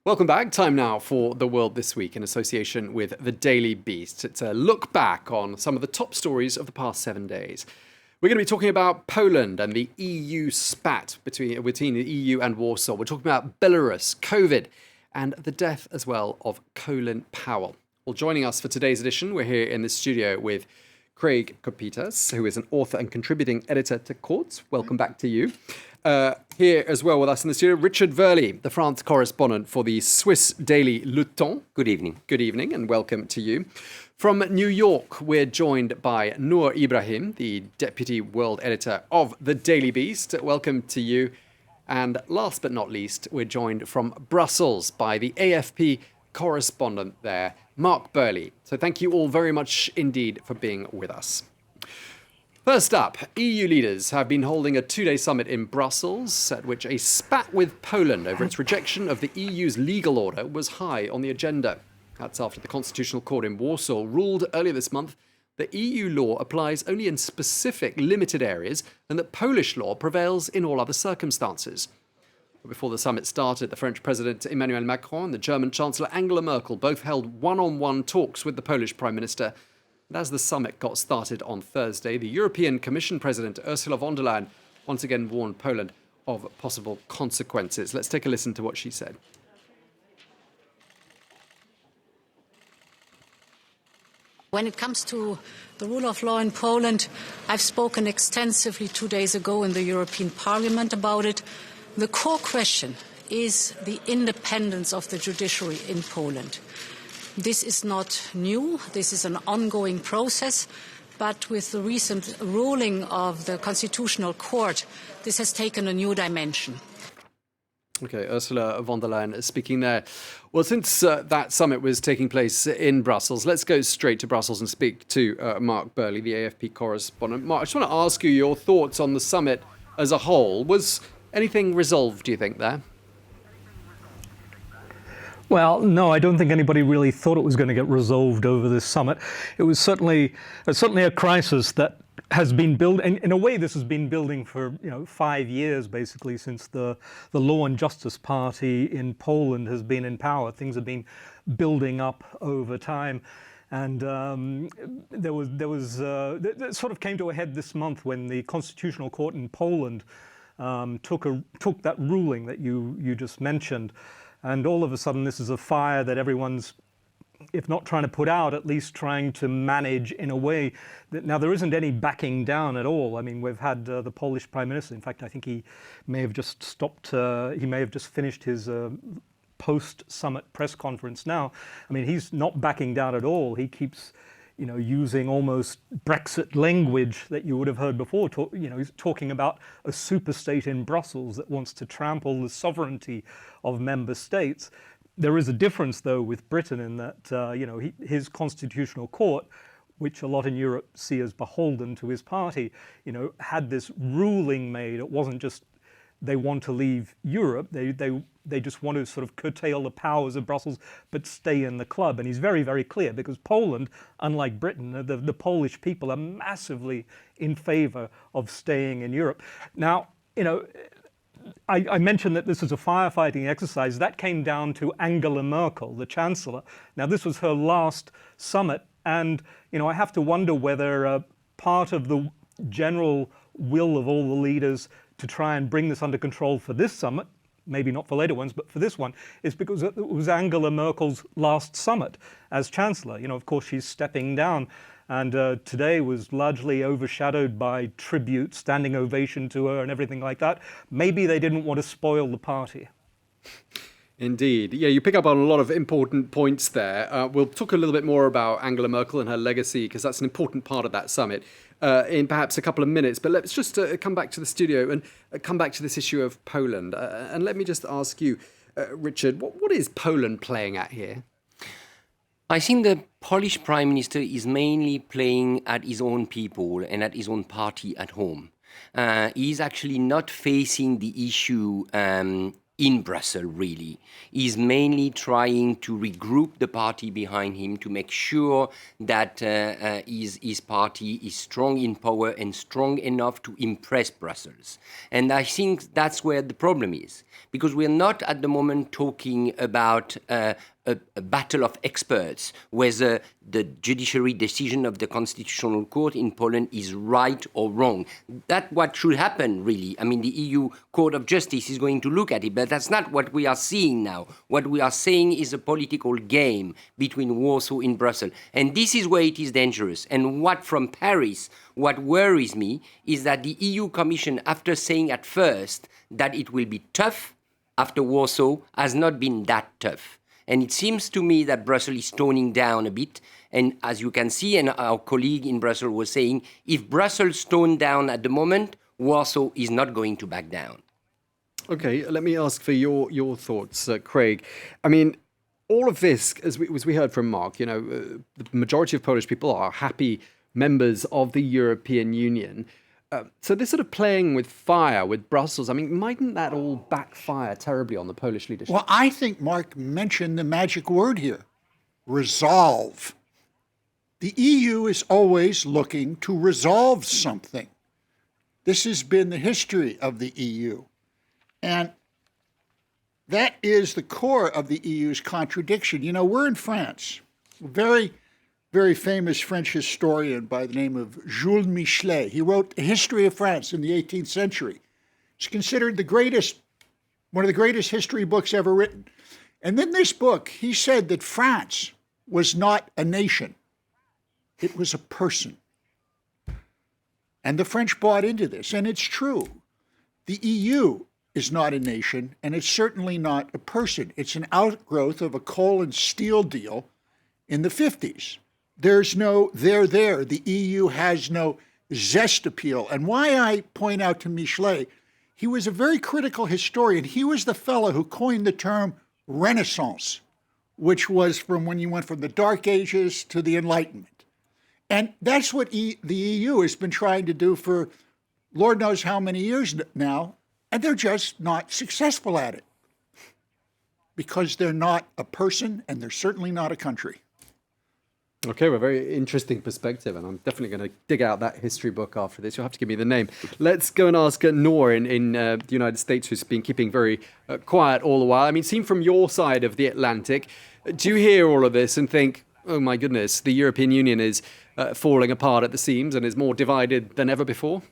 Welcome back. Time now for The World This Week in association with The Daily Beast. It's a look back on some of the top stories of the past 7 days. We're going to be talking about Poland and the EU spat between the EU and Warsaw. We're talking about Belarus, COVID, and the death as well of Colin Powell. Well, joining us for today's edition, we're here in the studio with Craig Kopitas, who is an author and contributing editor to Quartz. Welcome back to you. Here as well with us in the studio, Richard Verley, the France correspondent for the Swiss daily Le Temps. Good evening. Good evening and welcome to you. From New York, we're joined by Noor Ibrahim, the deputy world editor of The Daily Beast. Welcome to you. And last but not least, we're joined from Brussels by the AFP correspondent there, Mark Burley. So thank you all very much indeed for being with us. First up, EU leaders have been holding a two-day summit in Brussels at which a spat with Poland over its rejection of the EU's legal order was high on the agenda. That's after the Constitutional Court in Warsaw ruled earlier this month that EU law applies only in specific limited areas and that Polish law prevails in all other circumstances. But before the summit started, the French President Emmanuel Macron and the German Chancellor Angela Merkel both held one-on-one talks with the Polish Prime Minister. And as the summit got started on Thursday, the European Commission President Ursula von der Leyen once again warned Poland of possible consequences. Let's take a listen to what she said. When it comes to the rule of law in Poland, I've spoken extensively 2 days ago in the European Parliament about it. The core question is the independence of the judiciary in Poland. This is not new. This is an ongoing process. But with the recent ruling of the Constitutional Court, this has taken a new dimension. Okay, Ursula von der Leyen is speaking there. Well, since that summit was taking place in Brussels, let's go straight to Brussels and speak to Mark Burley, the AFP correspondent. Mark, I just want to ask you your thoughts on the summit as a whole. Was anything resolved, do you think, there? Well, no, I don't think anybody really thought it was going to get resolved over this summit. It was certainly a crisis that has been building. In a way, this has been building for 5 years, basically, since the Law and Justice Party in Poland has been in power. Things have been building up over time. And it sort of came to a head this month when the Constitutional Court in Poland took that ruling that you just mentioned. And all of a sudden, this is a fire that everyone's, if not trying to put out, at least trying to manage in a way that now there isn't any backing down at all. I mean, we've had the Polish Prime Minister. In fact, I think he may have just he may have just finished his post-summit press conference now. I mean, he's not backing down at all. He keeps using almost Brexit language that you would have heard before. He's talking about a superstate in Brussels that wants to trample the sovereignty of member states. There is a difference, though, with Britain in that, his constitutional court, which a lot in Europe see as beholden to his party, had this ruling made. It wasn't just they want to leave Europe. They just want to sort of curtail the powers of Brussels, but stay in the club. And he's very, very clear because Poland, unlike Britain, the Polish people are massively in favor of staying in Europe. Now, I mentioned that this is a firefighting exercise. That came down to Angela Merkel, the Chancellor. Now, this was her last summit. And, I have to wonder whether part of the general will of all the leaders to try and bring this under control for this summit, maybe not for later ones, but for this one, is because it was Angela Merkel's last summit as Chancellor. Of course, she's stepping down. And today was largely overshadowed by tribute, standing ovation to her and everything like that. Maybe they didn't want to spoil the party. Indeed. Yeah, you pick up on a lot of important points there. We'll talk a little bit more about Angela Merkel and her legacy, because that's an important part of that summit, in perhaps a couple of minutes. But let's just come back to the studio and come back to this issue of Poland. And let me just ask you, Richard, what is Poland playing at here? I think the Polish Prime Minister is mainly playing at his own people and at his own party at home. He's actually not facing the issue in Brussels, really. He's mainly trying to regroup the party behind him to make sure that his party is strong in power and strong enough to impress Brussels. And I think that's where the problem is, because we're not at the moment talking about a battle of experts, whether the judiciary decision of the Constitutional Court in Poland is right or wrong. That's what should happen, really. I mean, the EU Court of Justice is going to look at it, but that's not what we are seeing now. What we are seeing is a political game between Warsaw and Brussels. And this is where it is dangerous. And what from Paris, what worries me is that the EU Commission, after saying at first that it will be tough after Warsaw, has not been that tough. And it seems to me that Brussels is toning down a bit. And as you can see, and our colleague in Brussels was saying, if Brussels toned down at the moment, Warsaw is not going to back down. Okay, let me ask for your thoughts, Craig. I mean, all of this, as we heard from Mark, the majority of Polish people are happy members of the European Union. So this sort of playing with fire with Brussels, I mean, mightn't that all backfire terribly on the Polish leadership? Well, I think Mark mentioned the magic word here, resolve. The EU is always looking to resolve something. This has been the history of the EU. And that is the core of the EU's contradiction. You know, we're in France. Very famous French historian by the name of Jules Michelet. He wrote The History of France in the 18th century. It's considered one of the greatest history books ever written. And in this book, he said that France was not a nation. It was a person. And the French bought into this, and it's true. The EU is not a nation, and it's certainly not a person. It's an outgrowth of a coal and steel deal in the 50s. There's no there. The EU has no zest appeal. And why I point out to Michelet, he was a very critical historian. He was the fellow who coined the term Renaissance, which was from when you went from the Dark Ages to the Enlightenment. And that's what the EU has been trying to do for Lord knows how many years now, and they're just not successful at it because they're not a person and they're certainly not a country. Okay, well, very interesting perspective, and I'm definitely going to dig out that history book after this. You'll have to give me the name. Let's go and ask Noor in the United States, who's been keeping very quiet all the while. I mean, seen from your side of the Atlantic, do you hear all of this and think, oh my goodness, the European Union is falling apart at the seams and is more divided than ever before?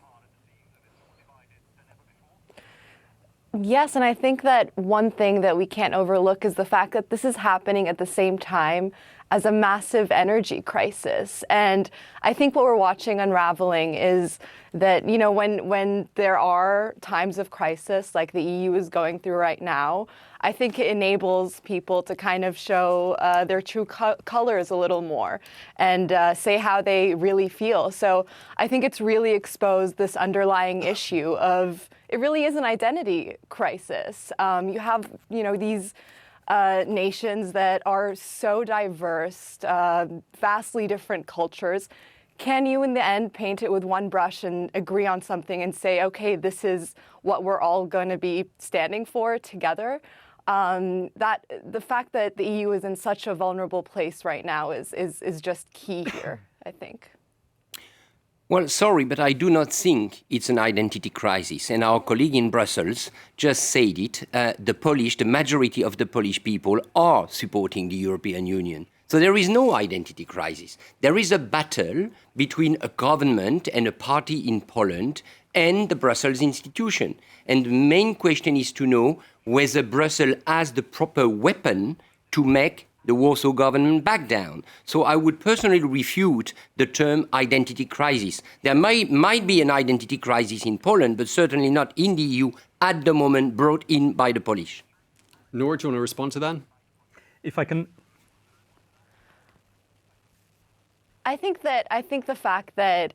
Yes, and I think that one thing that we can't overlook is the fact that this is happening at the same time as a massive energy crisis. And I think what we're watching unraveling is that, when there are times of crisis like the EU is going through right now, I think it enables people to kind of show their true colors a little more and say how they really feel. So I think it's really exposed this underlying issue of it really is an identity crisis. You have, these nations that are so diverse, vastly different cultures. Can you, in the end, paint it with one brush and agree on something and say, okay, this is what we're all going to be standing for together? That the fact that the EU is in such a vulnerable place right now is just key here, I think. Well, sorry, but I do not think it's an identity crisis. And our colleague in Brussels just said it. The majority of the Polish people are supporting the European Union. So there is no identity crisis. There is a battle between a government and a party in Poland and the Brussels institution. And the main question is to know whether Brussels has the proper weapon to make the Warsaw government back down. So I would personally refute the term identity crisis. There might be an identity crisis in Poland, but certainly not in the EU at the moment brought in by the Polish. Noor, do you want to respond to that? If I can. I think the fact that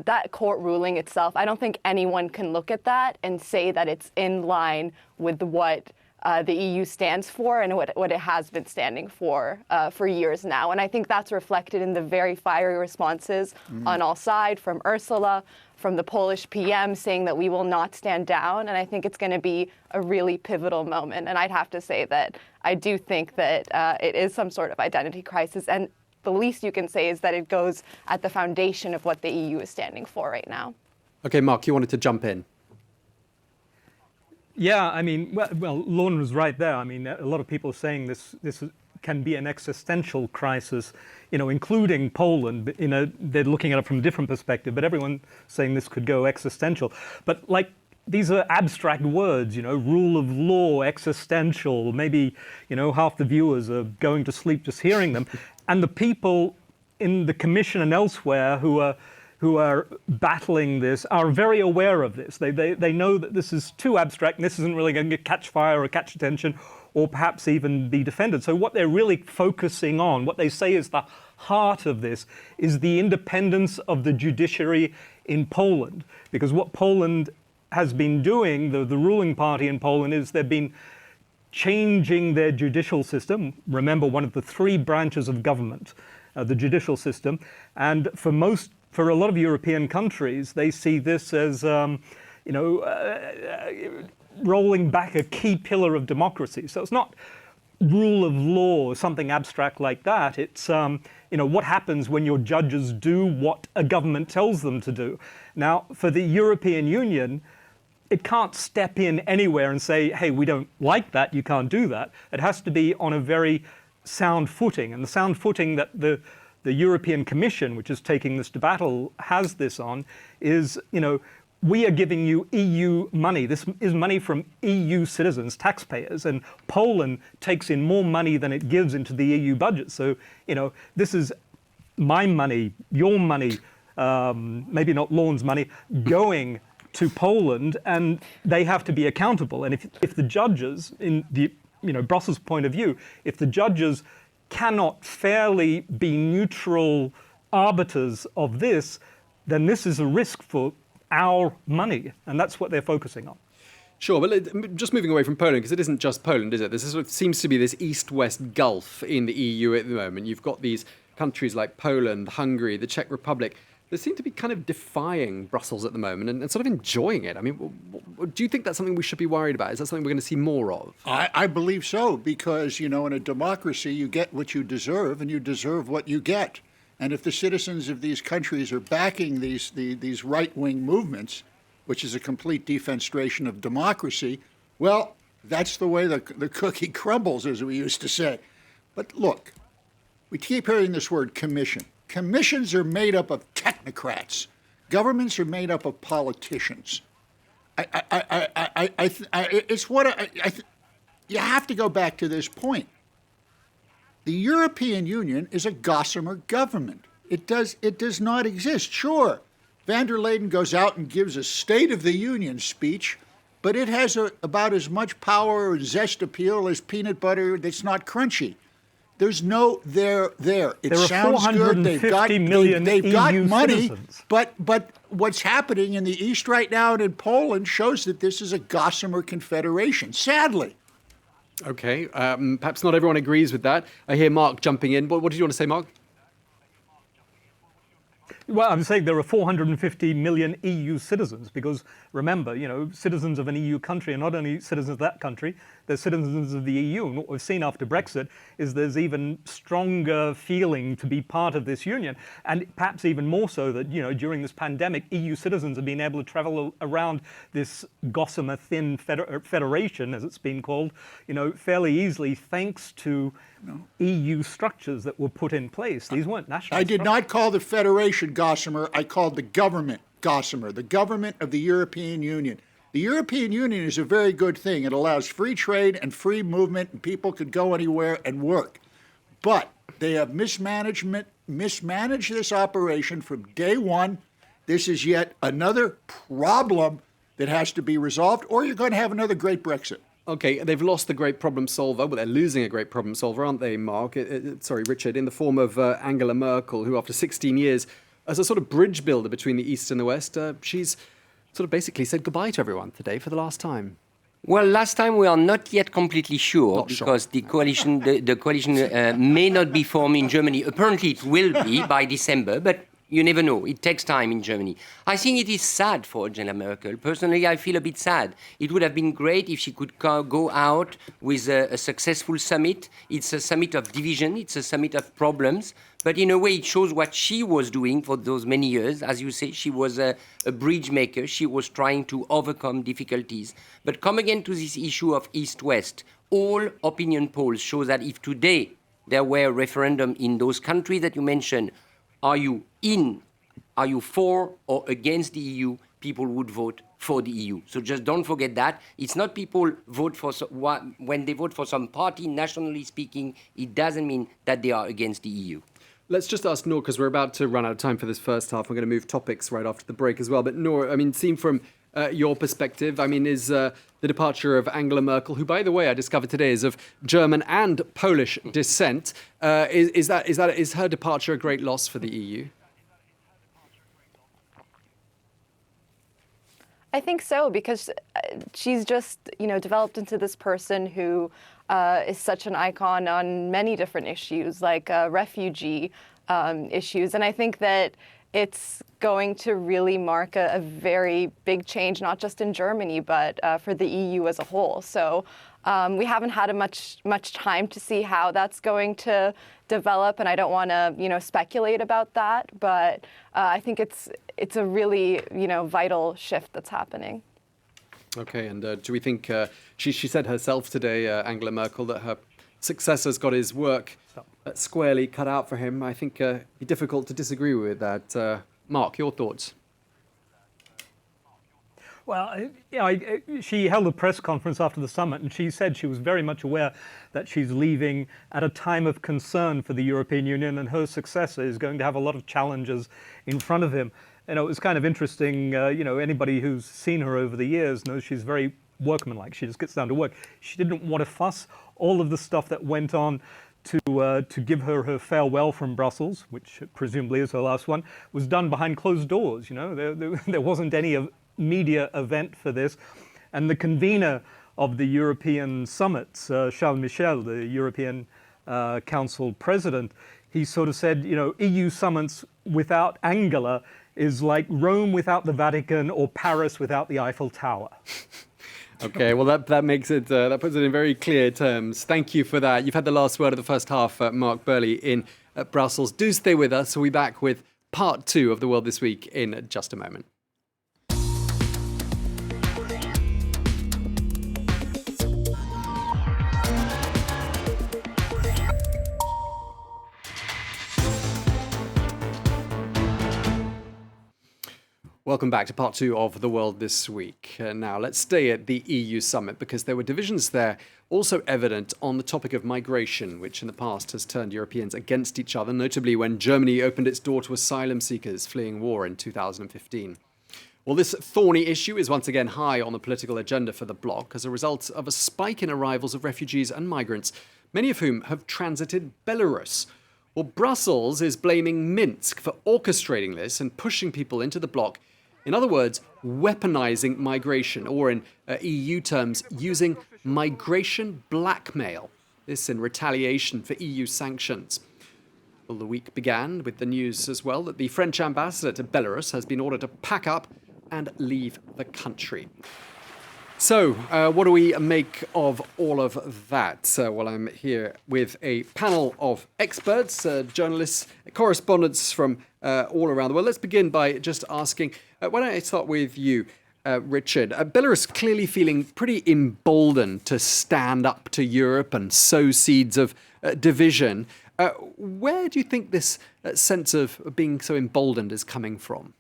that court ruling itself, I don't think anyone can look at that and say that it's in line with what the EU stands for and what it has been standing for years now. And I think that's reflected in the very fiery responses on all sides, from Ursula, from the Polish PM saying that we will not stand down. And I think it's going to be a really pivotal moment. And I'd have to say that I do think that it is some sort of identity crisis. And the least you can say is that it goes at the foundation of what the EU is standing for right now. Okay, Mark, you wanted to jump in. Yeah, I mean, well, Lorne was right there. I mean, a lot of people are saying this can be an existential crisis, including Poland. They're looking at it from a different perspective, but everyone's saying this could go existential. But these are abstract words, rule of law, existential. Maybe, half the viewers are going to sleep just hearing them. And the people in the Commission and elsewhere who are battling this are very aware of this. They know that this is too abstract and this isn't really going to catch fire or catch attention or perhaps even be defended. So what they're really focusing on, what they say is the heart of this, is the independence of the judiciary in Poland. Because what Poland has been doing, the ruling party in Poland, is they've been changing their judicial system. Remember, one of the three branches of government, the judicial system. And for a lot of European countries, they see this as, rolling back a key pillar of democracy. So it's not rule of law or something abstract like that. It's, what happens when your judges do what a government tells them to do. Now, for the European Union, it can't step in anywhere and say, hey, we don't like that, you can't do that. It has to be on a very sound footing. And the sound footing that the European Commission, which is taking this to battle, has this on, is, we are giving you EU money. This is money from EU citizens, taxpayers, and Poland takes in more money than it gives into the EU budget. So, this is my money, your money, maybe not Lorne's money, going to Poland, and they have to be accountable. And if the judges, in the Brussels' point of view, if the judges cannot fairly be neutral arbiters of this, then this is a risk for our money, and that's what they're focusing on. Sure, but just moving away from Poland, because it isn't just Poland, is it? This sort of seems to be this east-west gulf in the EU at the moment. You've got these countries like Poland, Hungary, the Czech Republic. They seem to be kind of defying Brussels at the moment and sort of enjoying it. I mean, do you think that's something we should be worried about? Is that something we're going to see more of? I believe so, because, in a democracy, you get what you deserve, and you deserve what you get. And if the citizens of these countries are backing these right-wing movements, which is a complete defenestration of democracy, well, that's the way the cookie crumbles, as we used to say. But look, we keep hearing this word commission. Commissions are made up of technocrats. Governments are made up of politicians. You have to go back to this point. The European Union is a gossamer government. It does not exist. Sure, van der Leyen goes out and gives a State of the Union speech, but it has about as much power or zest appeal as peanut butter that's not crunchy. There's no there. It sounds good. They've got money, citizens. but what's happening in the East right now and in Poland shows that this is a gossamer confederation, sadly. Okay, perhaps not everyone agrees with that. I hear Mark jumping in. What did you want to say, Mark? Well, I'm saying there are 450 million EU citizens because, remember, citizens of an EU country are not only citizens of that country, they're citizens of the EU. And what we've seen after Brexit is there's even stronger feeling to be part of this union. And perhaps even more so that, during this pandemic, EU citizens have been able to travel around this gossamer thin federation, as it's been called, fairly easily thanks to EU structures that were put in place. These weren't national I did not call the federation gossamer. I called the government gossamer, the government of the European Union. The European Union is a very good thing. It allows free trade and free movement, and people could go anywhere and work. But they have mismanaged this operation from day one. This is yet another problem that has to be resolved, or you're going to have another great Brexit. Okay, they've lost the great problem solver. Well, they're losing a great problem solver, aren't they, Mark? Richard, in the form of Angela Merkel, who after 16 years, as a sort of bridge builder between the East and the West, she's sort of basically said goodbye to everyone today for the last time. Well, last time we are not yet completely sure because the coalition may not be formed in Germany. Apparently, it will be by December, but you never know. It takes time in Germany. I think it is sad for Angela Merkel. Personally, I feel a bit sad. It would have been great if she could go out with a successful summit. It's a summit of division. It's a summit of problems. But in a way, it shows what she was doing for those many years. As you say, she was a bridge maker. She was trying to overcome difficulties. But come again to this issue of East-West. All opinion polls show that if today there were a referendum in those countries that you mentioned, are you for or against the EU? People would vote for the EU. So just don't forget that. It's not people vote for, when they vote for some party, nationally speaking, it doesn't mean that they are against the EU. Let's just ask Noor, because we're about to run out of time for this first half. We're going to move topics right after the break as well. But Noor, I mean, seen from your perspective, I mean, is the departure of Angela Merkel, who, by the way, I discovered today is of German and Polish descent, is her departure a great loss for the EU? I think so, because she's just, developed into this person who is such an icon on many different issues, like refugee issues. And I think that it's going to really mark a very big change, not just in Germany, but for the EU as a whole. So we haven't had much time to see how that's going to develop, and I don't want to, speculate about that. But I think it's a really, vital shift that's happening. Okay, and do we think she said herself today, Angela Merkel, that her successor's got his work squarely cut out for him? I think it'd be difficult to disagree with that. Mark, your thoughts? Well, she held a press conference after the summit, and she said she was very much aware that she's leaving at a time of concern for the European Union, and her successor is going to have a lot of challenges in front of him. It was kind of interesting, anybody who's seen her over the years knows she's very workmanlike. She just gets down to work. She didn't want to fuss. All of the stuff that went on to give her farewell from Brussels, which presumably is her last one, was done behind closed doors. There wasn't any media event for this. And the convener of the European summits, Charles Michel, the European Council president, he sort of said, EU summits without Angela is like Rome without the Vatican or Paris without the Eiffel Tower. Okay, well, that makes it, that puts it in very clear terms. Thank you for that. You've had the last word of the first half, Mark Burley in Brussels. Do stay with us. We'll be back with part 2 of The World This Week in just a moment. Welcome back to part 2 of The World This Week. Now, let's stay at the EU summit because there were divisions there also evident on the topic of migration, which in the past has turned Europeans against each other, notably when Germany opened its door to asylum seekers fleeing war in 2015. Well, this thorny issue is once again high on the political agenda for the bloc as a result of a spike in arrivals of refugees and migrants, many of whom have transited Belarus. Well, Brussels is blaming Minsk for orchestrating this and pushing people into the bloc. In other words, weaponizing migration, or in EU terms, using migration blackmail. This in retaliation for EU sanctions. Well, the week began with the news as well that the French ambassador to Belarus has been ordered to pack up and leave the country. So, what do we make of all of that? Well, I'm here with a panel of experts, journalists, correspondents from all around the world. Let's begin by just asking, why don't I start with you, Richard? Belarus clearly feeling pretty emboldened to stand up to Europe and sow seeds of division. Where do you think this sense of being so emboldened is coming from?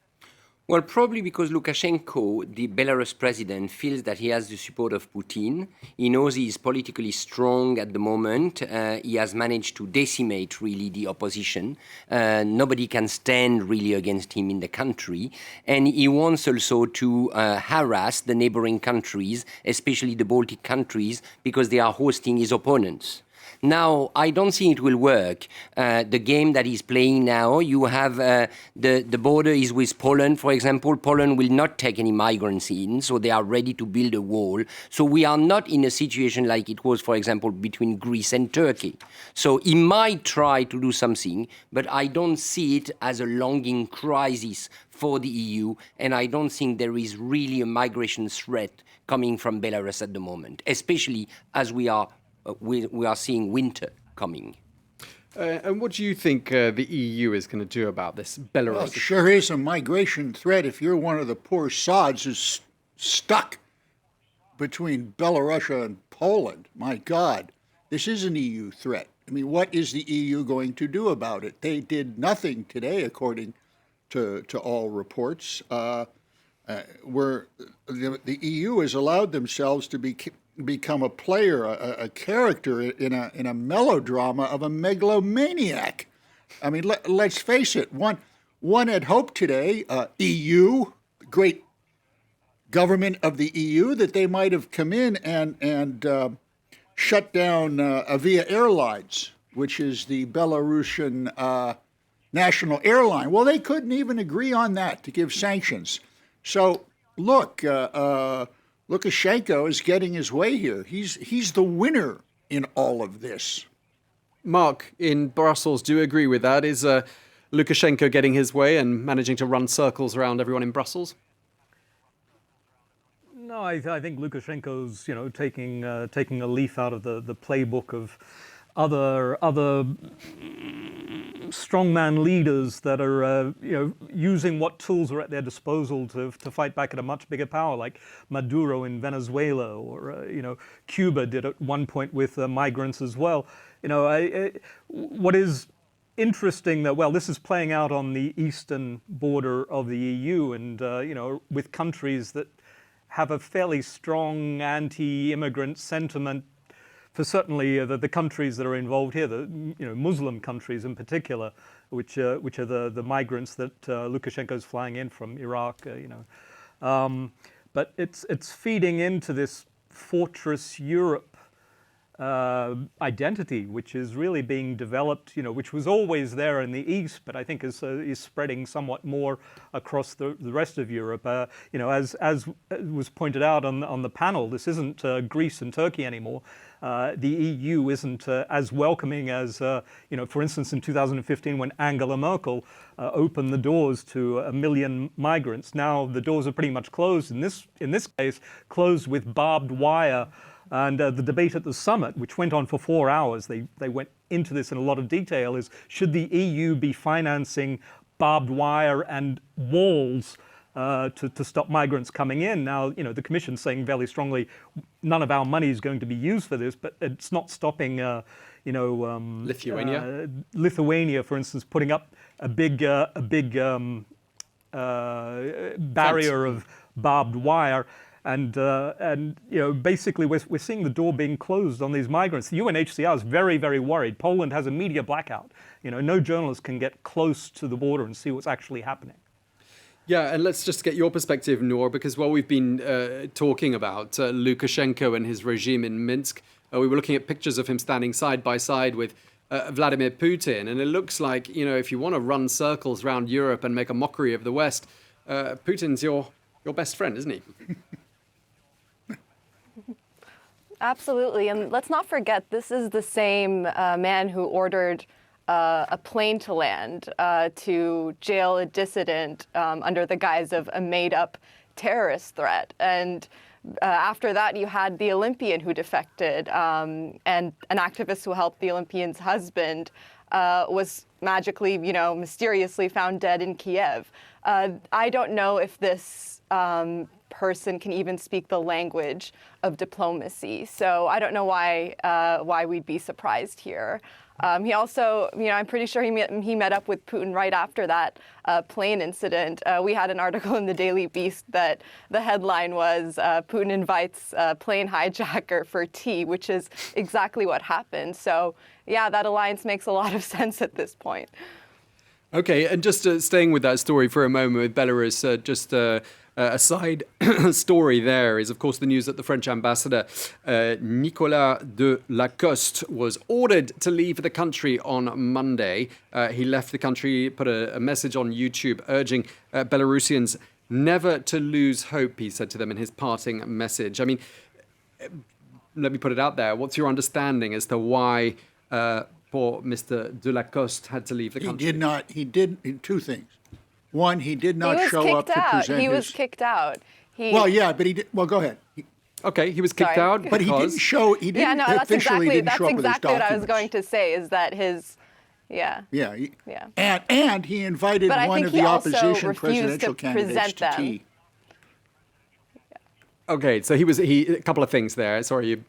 Well, probably because Lukashenko, the Belarus president, feels that he has the support of Putin. He knows he is politically strong at the moment. He has managed to decimate really the opposition. Nobody can stand really against him in the country. And he wants also to harass the neighboring countries, especially the Baltic countries, because they are hosting his opponents. Now, I don't think it will work. The game that is playing now, you have the border is with Poland, for example. Poland will not take any migrants in, so they are ready to build a wall. So we are not in a situation like it was, for example, between Greece and Turkey. So he might try to do something, but I don't see it as a longing crisis for the EU, and I don't think there is really a migration threat coming from Belarus at the moment, especially as we are seeing winter coming. And what do you think the EU is going to do about this Belarus? Well, it sure is a migration threat if you're one of the poor sods who's stuck between Belarus and Poland. My God, this is an EU threat. I mean, what is the EU going to do about it? They did nothing today, according to all reports. Where the EU has allowed themselves to become a player, a character in a melodrama of a megalomaniac. I mean, let's face it. One had hoped today, EU, great government of the EU, that they might have come in and shut down Avia Airlines, which is the Belarusian national airline. Well, they couldn't even agree on that to give sanctions. So look, Lukashenko is getting his way here. He's the winner in all of this. Mark, in Brussels, do you agree with that? Is Lukashenko getting his way and managing to run circles around everyone in Brussels? No, I think Lukashenko's taking a leaf out of the playbook of other strongman leaders that are using what tools are at their disposal to fight back at a much bigger power, like Maduro in Venezuela, or Cuba did at one point with migrants as well. What is interesting that this is playing out on the eastern border of the EU, and with countries that have a fairly strong anti-immigrant sentiment. For certainly the countries that are involved here, the Muslim countries in particular, which are the migrants that Lukashenko's flying in from Iraq, but it's feeding into this fortress Europe identity, which is really being developed, which was always there in the East, but I think is spreading somewhat more across the rest of Europe. As was pointed out on the panel, this isn't Greece and Turkey anymore. The EU isn't as welcoming as, for instance, in 2015 when Angela Merkel opened the doors to 1 million migrants. Now the doors are pretty much closed. In this case, closed with barbed wire. And the debate at the summit, which went on for 4 hours, they went into this in a lot of detail, is should the EU be financing barbed wire and walls to stop migrants coming in? Now, the Commission's saying very strongly, none of our money is going to be used for this, but it's not stopping, Lithuania? Lithuania, for instance, putting up a big barrier of barbed wire. And basically we're seeing the door being closed on these migrants. The UNHCR is very, very worried. Poland has a media blackout. No journalist can get close to the border and see what's actually happening. Yeah, and let's just get your perspective, Noor, because while we've been talking about Lukashenko and his regime in Minsk, we were looking at pictures of him standing side by side with Vladimir Putin. And it looks like, if you want to run circles around Europe and make a mockery of the West, Putin's your best friend, isn't he? Absolutely. And let's not forget, this is the same man who ordered a plane to land to jail a dissident under the guise of a made-up terrorist threat. And after that, you had the Olympian who defected, and an activist who helped the Olympian's husband was magically, mysteriously found dead in Kiev. I don't know if this person can even speak the language of diplomacy. So I don't know why we'd be surprised here. He also, I'm pretty sure he met up with Putin right after that plane incident. We had an article in the Daily Beast that the headline was Putin invites plane hijacker for tea, which is exactly what happened. So yeah, that alliance makes a lot of sense at this point. Okay, and just staying with that story for a moment with Belarus, A side story there is, of course, the news that the French ambassador, Nicolas de Lacoste, was ordered to leave the country on Monday. He left the country, put a message on YouTube urging Belarusians never to lose hope, he said to them in his parting message. I mean, let me put it out there. What's your understanding as to why poor Mr. de Lacoste had to leave the country? He did two things. One, he did not show up to present He was kicked out. Well, yeah, but he did. Well, go ahead. Okay, he was kicked out because... But he didn't show, he didn't officially didn't show up with his documents. That's exactly what I was going to say, is that his, And he invited one of the opposition presidential candidates to tea. Okay, so a couple of things there. Sorry,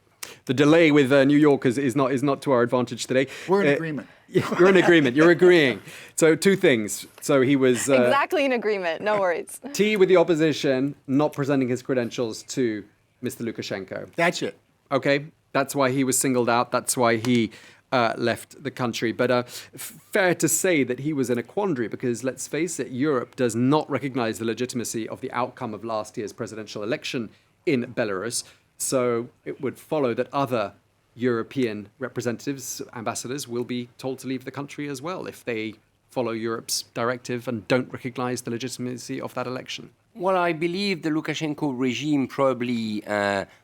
the delay with New York is not to our advantage today. We're in agreement. You're in agreement. You're agreeing. So two things. So he was exactly in agreement. No worries. Tea with the opposition, not presenting his credentials to Mr. Lukashenko. That's it. Okay, that's why he was singled out. That's why he left the country. But fair to say that he was in a quandary because, let's face it, Europe does not recognize the legitimacy of the outcome of last year's presidential election in Belarus. So it would follow that other European representatives, ambassadors, will be told to leave the country as well if they follow Europe's directive and don't recognize the legitimacy of that election. Well, I believe the Lukashenko regime probably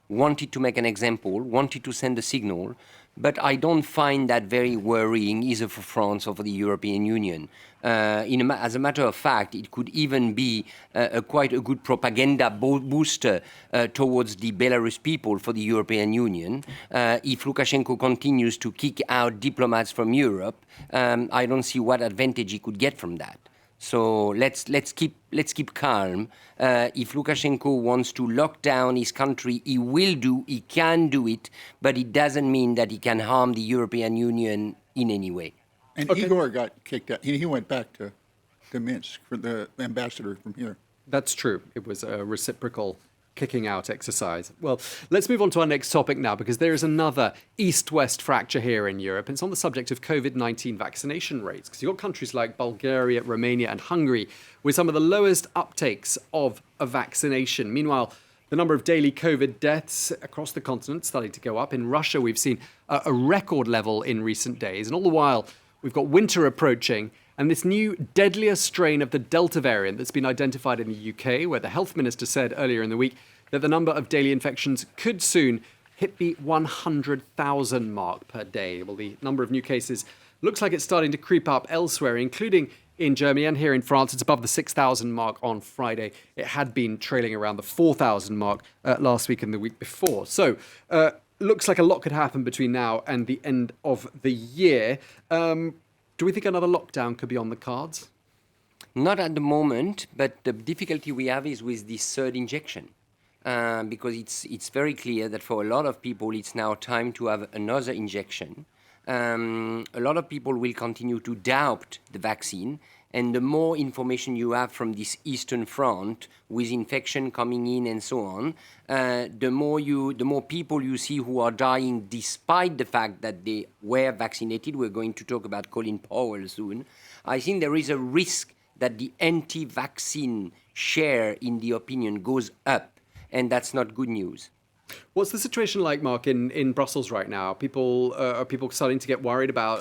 wanted to make an example, wanted to send a signal, but I don't find that very worrying either for France or for the European Union. As a matter of fact, it could even be quite a good propaganda booster towards the Belarus people for the European Union. If Lukashenko continues to kick out diplomats from Europe, I don't see what advantage he could get from that. So let's keep calm. If Lukashenko wants to lock down his country, he can do it, but it doesn't mean that he can harm the European Union in any way. And Igor got kicked out. He went back to Minsk for the ambassador from here. That's true. It was a reciprocal kicking out exercise. Well, let's move on to our next topic now, because there is another east-west fracture here in Europe. It's on the subject of COVID-19 vaccination rates, because you've got countries like Bulgaria, Romania and Hungary with some of the lowest uptakes of a vaccination. Meanwhile, the number of daily COVID deaths across the continent starting to go up. In Russia, we've seen a record level in recent days. And all the while, we've got winter approaching, and this new deadlier strain of the Delta variant that's been identified in the UK, where the health minister said earlier in the week that the number of daily infections could soon hit the 100,000 mark per day. Well, the number of new cases looks like it's starting to creep up elsewhere, including in Germany and here in France. It's above the 6,000 mark on Friday. It had been trailing around the 4,000 mark last week and the week before. So, looks like a lot could happen between now and the end of the year. Do we think another lockdown could be on the cards? Not at the moment, but the difficulty we have is with this third injection. Because it's very clear that for a lot of people, it's now time to have another injection. A lot of people will continue to doubt the vaccine. And the more information you have from this Eastern Front, with infection coming in and so on, the more people you see who are dying despite the fact that they were vaccinated. We're going to talk about Colin Powell soon. I think there is a risk that the anti-vaccine share in the opinion goes up, and that's not good news. What's the situation like, Mark, in Brussels right now? Are people starting to get worried about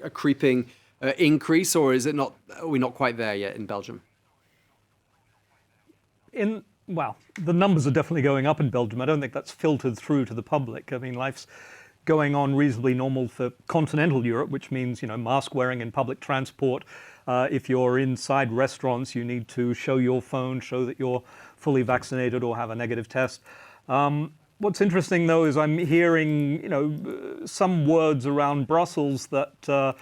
a creeping increase, or is it not? Are we not quite there yet in Belgium? Well, the numbers are definitely going up in Belgium. I don't think that's filtered through to the public. I mean, life's going on reasonably normal for continental Europe, which means, mask wearing in public transport. If you're inside restaurants, you need to show your phone, show that you're fully vaccinated or have a negative test. What's interesting, though, is I'm hearing, some words around Brussels that, the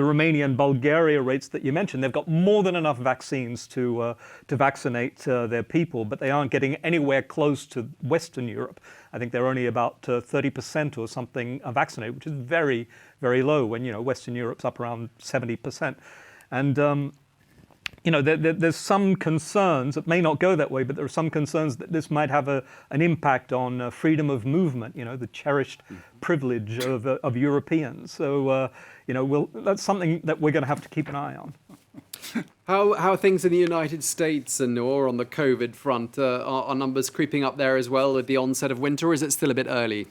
Romania and Bulgaria rates that you mentioned, they've got more than enough vaccines to vaccinate their people, but they aren't getting anywhere close to Western Europe. I think they're only about 30% or something vaccinated, which is very, very low when, Western Europe's up around 70%. And, there's some concerns, it may not go that way, but there are some concerns that this might have an impact on freedom of movement, the cherished privilege of Europeans. So, that's something that we're going to have to keep an eye on. How are things in the United States and or on the COVID front? Are numbers creeping up there as well at the onset of winter, or is it still a bit early?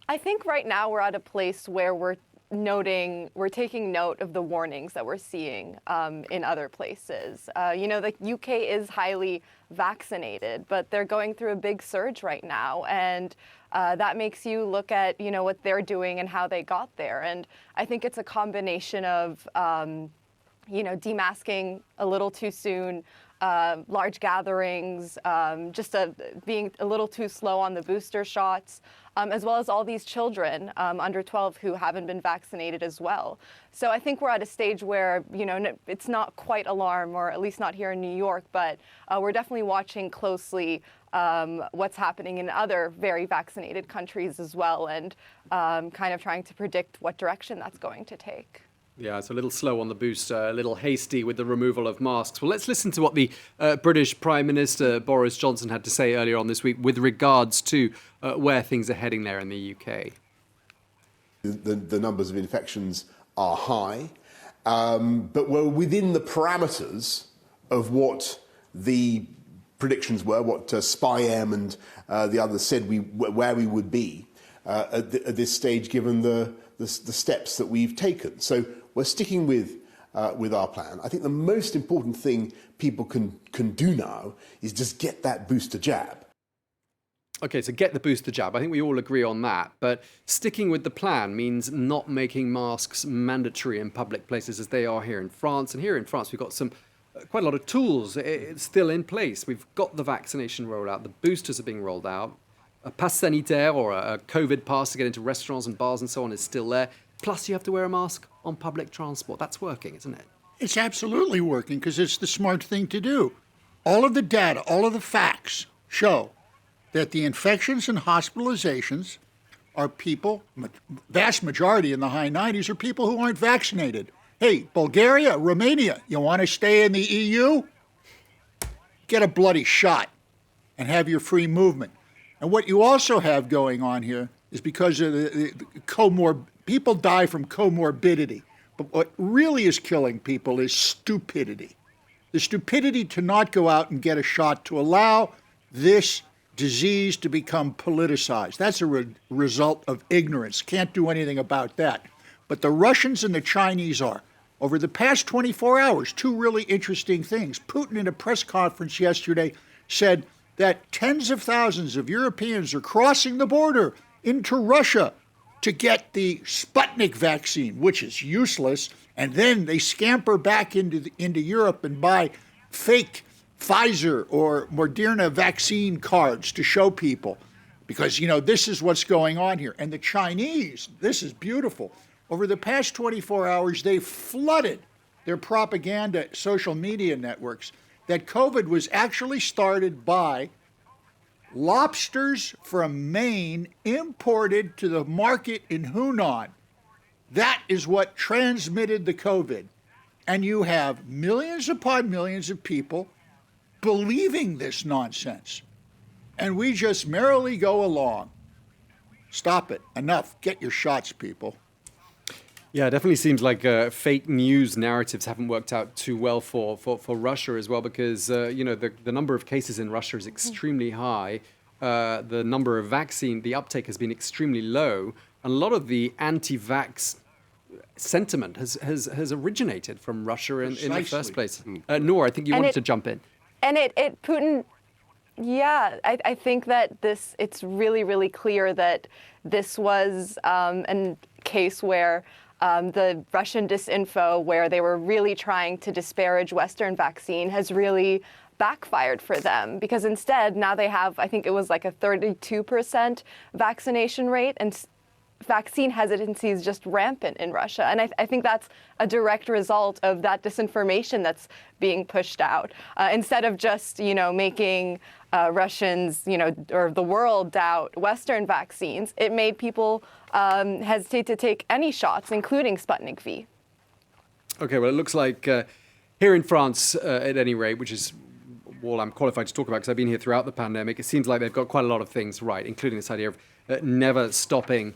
I think right now we're at a place where we're taking note of the warnings that we're seeing in other places. The UK is highly vaccinated, but they're going through a big surge right now, and that makes you look at what they're doing and how they got there. And I think it's a combination of demasking a little too soon, large gatherings, being a little too slow on the booster shots, as well as all these children under 12 who haven't been vaccinated as well. So I think we're at a stage where, it's not quite alarm, or at least not here in New York, but we're definitely watching closely what's happening in other very vaccinated countries as well, and kind of trying to predict what direction that's going to take. Yeah, it's a little slow on the booster, a little hasty with the removal of masks. Well, let's listen to what the British Prime Minister Boris Johnson had to say earlier on this week with regards to where things are heading there in the UK. The numbers of infections are high, but we're within the parameters of what the predictions were, what SPI-M and the others said where we would be at this stage, given the steps that we've taken. So we're sticking with our plan. I think the most important thing people can do now is just get that booster jab. Okay, so get the booster jab. I think we all agree on that. But sticking with the plan means not making masks mandatory in public places as they are here in France. And here in France, we've got quite a lot of tools. It's still in place. We've got the vaccination rollout. The boosters are being rolled out. A pass sanitaire or a COVID pass to get into restaurants and bars and so on is still there. Plus, you have to wear a mask on public transport. That's working, isn't it? It's absolutely working because it's the smart thing to do. All of the data, all of the facts show that the infections and hospitalizations are people, vast majority in the high 90s, are people who aren't vaccinated. Hey, Bulgaria, Romania, you want to stay in the EU? Get a bloody shot and have your free movement. And what you also have going on here is because of the people die from comorbidity. But what really is killing people is stupidity. The stupidity to not go out and get a shot, to allow this disease to become politicized. That's a result of ignorance. Can't do anything about that. But the Russians and the Chinese are. Over the past 24 hours, two really interesting things. Putin, in a press conference yesterday, said that tens of thousands of Europeans are crossing the border into Russia to get the Sputnik vaccine, which is useless, and then they scamper back into Europe and buy fake Pfizer or Moderna vaccine cards to show people, because, this is what's going on here. And the Chinese, this is beautiful. Over the past 24 hours, they flooded their propaganda social media networks that COVID was actually started by lobsters from Maine imported to the market in Hunan. That is what transmitted the COVID. And you have millions upon millions of people believing this nonsense. And we just merrily go along. Stop it. Enough. Get your shots, people. Yeah, it definitely seems like fake news narratives haven't worked out too well for Russia as well, because the number of cases in Russia is extremely high. The number of the uptake has been extremely low, and a lot of the anti-vax sentiment has originated from Russia in the first place. Noor, I think you wanted to jump in. And Putin, yeah, I think that it's really, really clear that this was a case where the Russian disinfo, where they were really trying to disparage Western vaccine, has really backfired for them, because instead now they have, I think it was like a 32% vaccination rate, and vaccine hesitancy is just rampant in Russia. And I think that's a direct result of that disinformation that's being pushed out. Instead of just, making Russians, or the world doubt Western vaccines, it made people hesitate to take any shots, including Sputnik V. Okay, well, it looks like here in France, at any rate, which is all I'm qualified to talk about because I've been here throughout the pandemic, it seems like they've got quite a lot of things right, including this idea of never stopping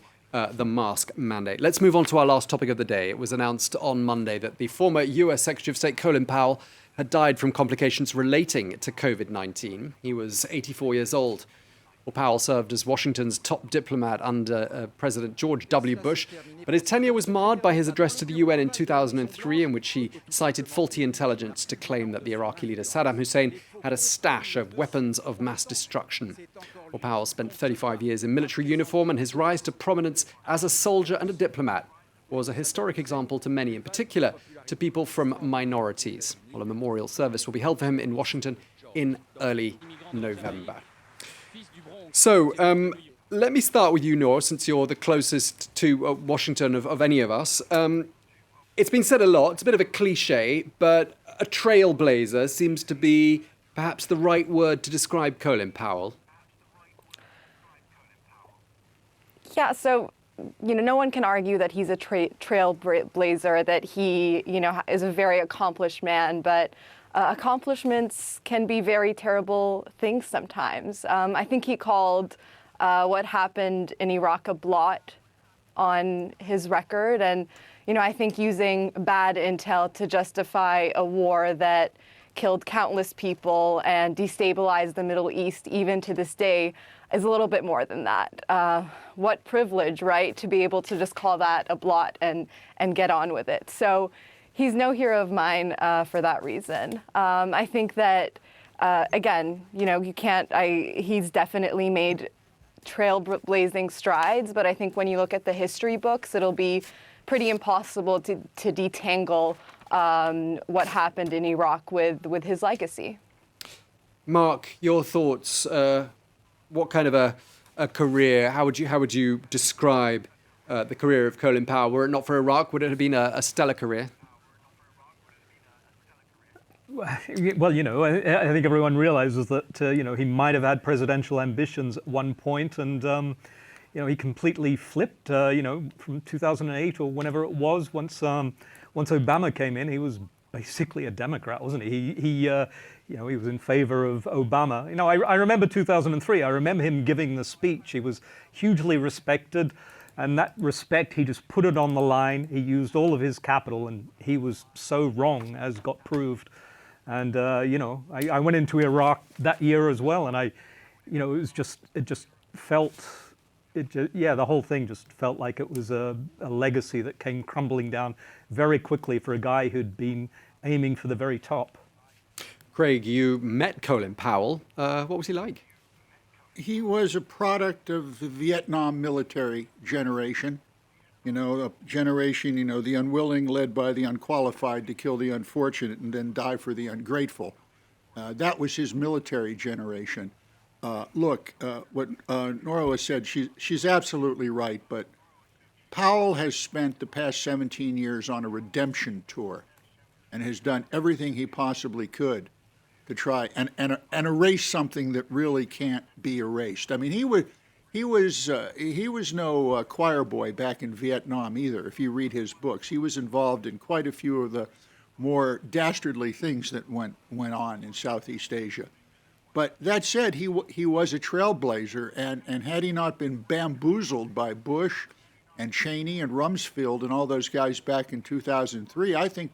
the mask mandate. Let's move on to our last topic of the day. It was announced on Monday that the former US Secretary of State Colin Powell had died from complications relating to COVID-19. He was 84 years old. Well, Powell served as Washington's top diplomat under President George W. Bush, but his tenure was marred by his address to the UN in 2003, in which he cited faulty intelligence to claim that the Iraqi leader Saddam Hussein had a stash of weapons of mass destruction. Well, Powell spent 35 years in military uniform, and his rise to prominence as a soldier and a diplomat was a historic example to many, in particular to people from minorities. Well, a memorial service will be held for him in Washington in early November. So, let me start with you, Noor, since you're the closest to Washington of any of us. It's been said a lot, it's a bit of a cliche, but a trailblazer seems to be perhaps the right word to describe Colin Powell. Yeah, so, no one can argue that he's a trailblazer, that he, is a very accomplished man, but accomplishments can be very terrible things sometimes. I think he called what happened in Iraq a blot on his record. And, I think using bad intel to justify a war that killed countless people and destabilized the Middle East, even to this day, is a little bit more than that. What privilege, right, to be able to just call that a blot and get on with it. So he's no hero of mine for that reason. I think that, again, he's definitely made trailblazing strides, but I think when you look at the history books, it'll be pretty impossible to detangle what happened in Iraq with his legacy. Mark, your thoughts? What kind of a career? How would you describe the career of Colin Powell? Were it not for Iraq, would it have been a stellar career? Well, I think everyone realizes that, he might have had presidential ambitions at one point, and, he completely flipped, from 2008 or whenever it was. Once Obama came in, he was basically a Democrat, wasn't he? He was in favor of Obama. I remember 2003. I remember him giving the speech. He was hugely respected, and that respect, he just put it on the line. He used all of his capital, and he was so wrong, as got proved. And I went into Iraq that year as well, and the whole thing just felt like it was a legacy that came crumbling down very quickly for a guy who'd been aiming for the very top. Craig, you met Colin Powell. What was he like? He was a product of the Vietnam military generation. A generation, the unwilling led by the unqualified to kill the unfortunate and then die for the ungrateful. That was his military generation. What Norla said, she's absolutely right, but Powell has spent the past 17 years on a redemption tour and has done everything he possibly could to try and erase something that really can't be erased. I mean, he was no choir boy back in Vietnam either. If you read his books, he was involved in quite a few of the more dastardly things that went on in Southeast Asia. But that said, he was a trailblazer, and had he not been bamboozled by Bush and Cheney and Rumsfeld and all those guys back in 2003, I think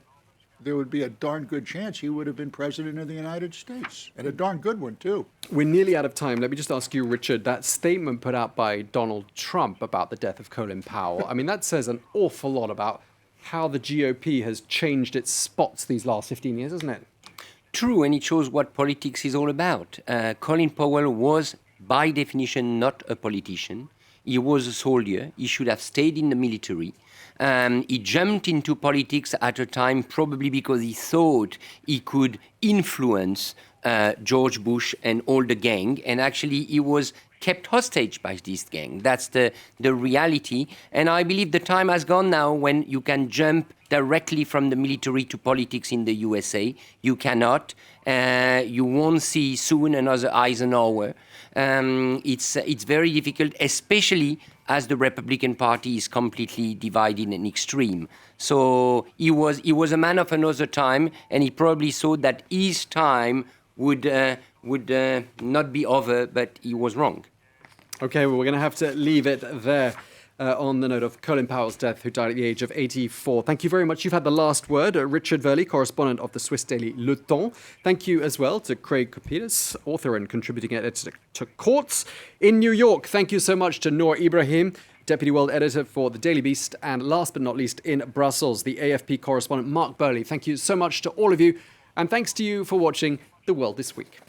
there would be a darn good chance he would have been president of the United States, and a darn good one, too. We're nearly out of time. Let me just ask you, Richard, that statement put out by Donald Trump about the death of Colin Powell, I mean, that says an awful lot about how the GOP has changed its spots these last 15 years, isn't it? True, and it shows what politics is all about. Colin Powell was, by definition, not a politician. He was a soldier. He should have stayed in the military. He jumped into politics at a time probably because he thought he could influence George Bush and all the gang, and actually he was kept hostage by this gang. That's the reality. And I believe the time has gone now when you can jump directly from the military to politics in the USA. You cannot. You won't see soon another Eisenhower. It's very difficult, especially as the Republican Party is completely divided and extreme. So he was a man of another time, and he probably thought that his time would not be over, but he was wrong. Okay, well, we're going to have to leave it there. on the note of Colin Powell's death, who died at the age of 84. Thank you very much. You've had the last word. Richard Verley, correspondent of the Swiss daily Le Temps. Thank you as well to Craig Kopitas, author and contributing editor to Courts in New York. Thank you so much to Noor Ibrahim, Deputy World Editor for The Daily Beast, and last but not least in Brussels, the AFP correspondent Mark Burley. Thank you so much to all of you, and thanks to you for watching The World This Week.